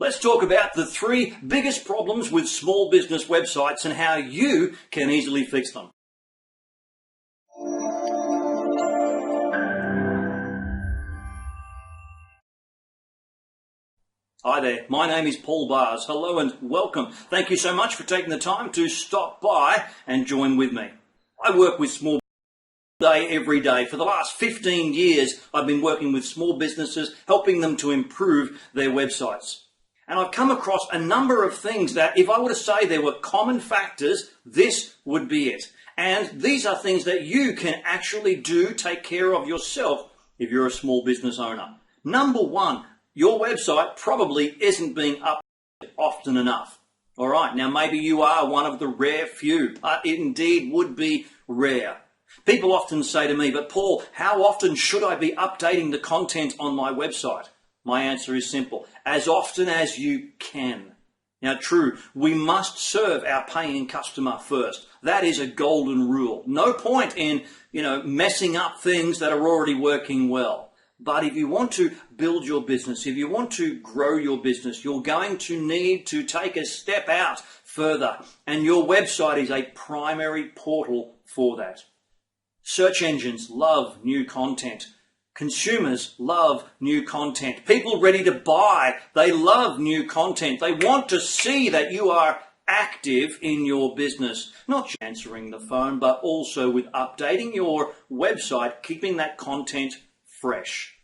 Let's talk about the 3 biggest problems with small business websites and how you can easily fix them. Hi there, my name is Paul Bars. Hello and welcome. Thank you so much for taking the time to stop by and join with me. I work with small every day. For the last 15 years, I've been working with small businesses, helping them to improve their websites. And I've come across a number of things that if I were to say there were common factors, this would be it. And these are things that you can actually do, take care of yourself if you're a small business owner. Number 1, your website probably isn't being updated often enough. All right, now maybe you are one of the rare few. It indeed would be rare. People often say to me, but Paul, how often should I be updating the content on my website? My answer is simple, as often as you can. Now true, we must serve our paying customer first. That is a golden rule. No point in, messing up things that are already working well. But if you want to build your business, if you want to grow your business, you're going to need to take a step out further. And your website is a primary portal for that. Search engines love new content. Consumers love new content. People ready to buy, they love new content. They want to see that you are active in your business, not just answering the phone, but also with updating your website, keeping that content fresh.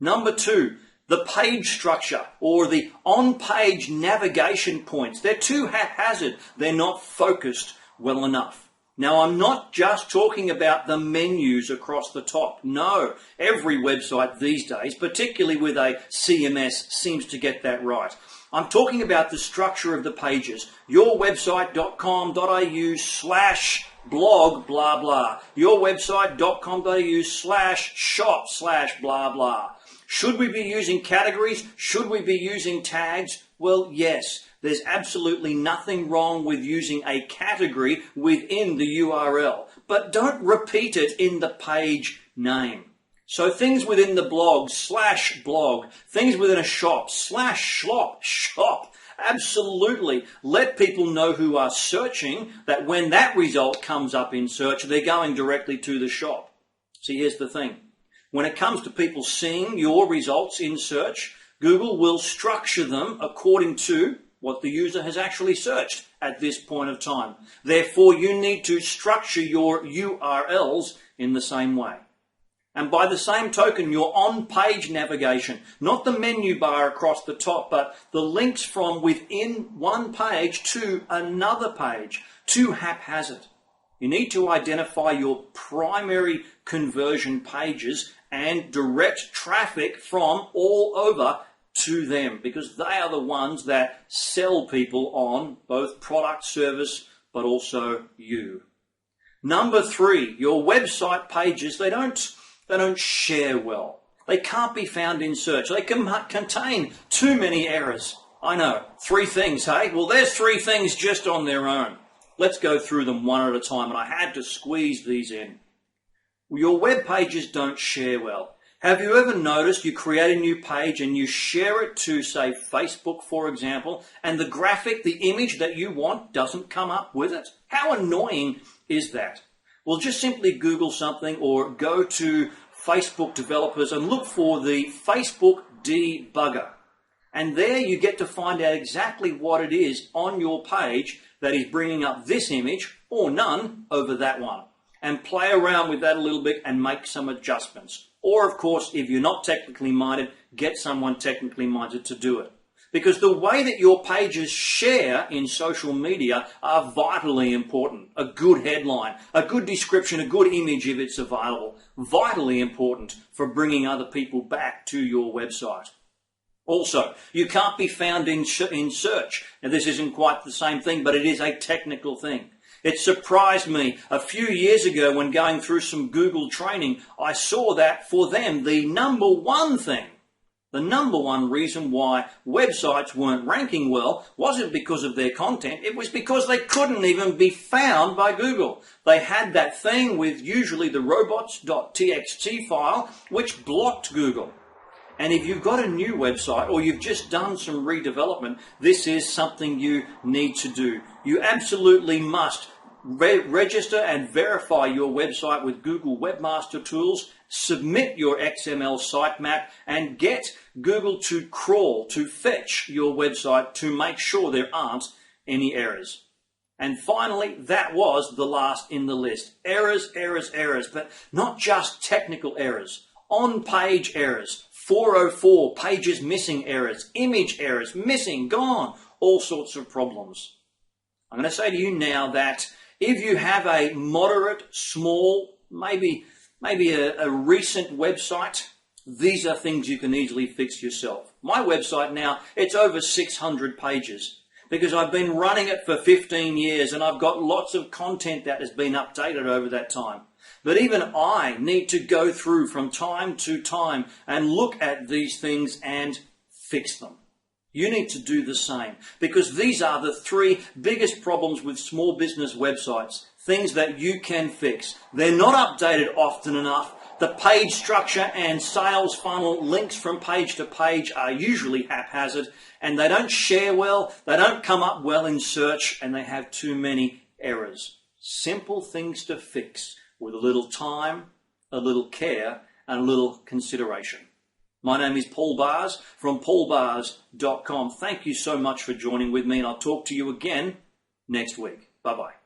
Number 2, the page structure or the on-page navigation points. They're too haphazard. They're not focused well enough. Now, I'm not just talking about the menus across the top. No, every website these days, particularly with a CMS, seems to get that right. I'm talking about the structure of the pages. yourwebsite.com.au/blog, blah, blah. yourwebsite.com.au/shop/, blah, blah. Should we be using categories? Should we be using tags? Well, yes. There's absolutely nothing wrong with using a category within the URL, but don't repeat it in the page name. So things within the blog /blog, things within a shop /shop. Absolutely. Let people know who are searching that when that result comes up in search, they're going directly to the shop. See, here's the thing. When it comes to people seeing your results in search, Google will structure them according to what the user has actually searched at this point of time. Therefore, you need to structure your URLs in the same way. And by the same token, your on-page navigation, not the menu bar across the top, but the links from within one page to another page, too haphazard. You need to identify your primary conversion pages and direct traffic from all over to them, because they are the ones that sell people on both product, service, but also you. Number 3, your website pages, they don't share well. They can't be found in search. They can contain too many errors. I know, 3 things, hey? Well, there's 3 things just on their own. Let's go through them one at a time, and I had to squeeze these in. Your web pages don't share well. Have you ever noticed you create a new page and you share it to, say, Facebook, for example, and the graphic, the image that you want doesn't come up with it? How annoying is that? Well, just simply Google something or go to Facebook developers and look for the Facebook debugger. And there you get to find out exactly what it is on your page that is bringing up this image or none over that one. And play around with that a little bit and make some adjustments. Or, of course, if you're not technically minded, get someone technically minded to do it. Because the way that your pages share in social media are vitally important. A good headline, a good description, a good image if it's available. Vitally important for bringing other people back to your website. Also, you can't be found in search. Now, this isn't quite the same thing, but it is a technical thing. It surprised me a few years ago when going through some Google training, I saw that for them, the number one reason why websites weren't ranking well wasn't because of their content. It was because they couldn't even be found by Google. They had that thing with usually the robots.txt file, which blocked Google. And if you've got a new website or you've just done some redevelopment, this is something you need to do. You absolutely must register and verify your website with Google Webmaster Tools, submit your XML sitemap, and get Google to crawl, to fetch your website to make sure there aren't any errors. And finally, that was the last in the list. Errors, errors, errors, but not just technical errors. On-page errors, 404, pages missing errors, image errors, missing, gone, all sorts of problems. I'm going to say to you now that if you have a moderate, small, maybe a recent website, these are things you can easily fix yourself. My website now, it's over 600 pages because I've been running it for 15 years and I've got lots of content that has been updated over that time. But even I need to go through from time to time and look at these things and fix them. You need to do the same because these are the three biggest problems with small business websites, things that you can fix. They're not updated often enough. The page structure and sales funnel links from page to page are usually haphazard and they don't share well, they don't come up well in search, and they have too many errors. Simple things to fix with a little time, a little care, and a little consideration. My name is Paul Bars from paulbars.com. Thank you so much for joining with me, and I'll talk to you again next week. Bye-bye.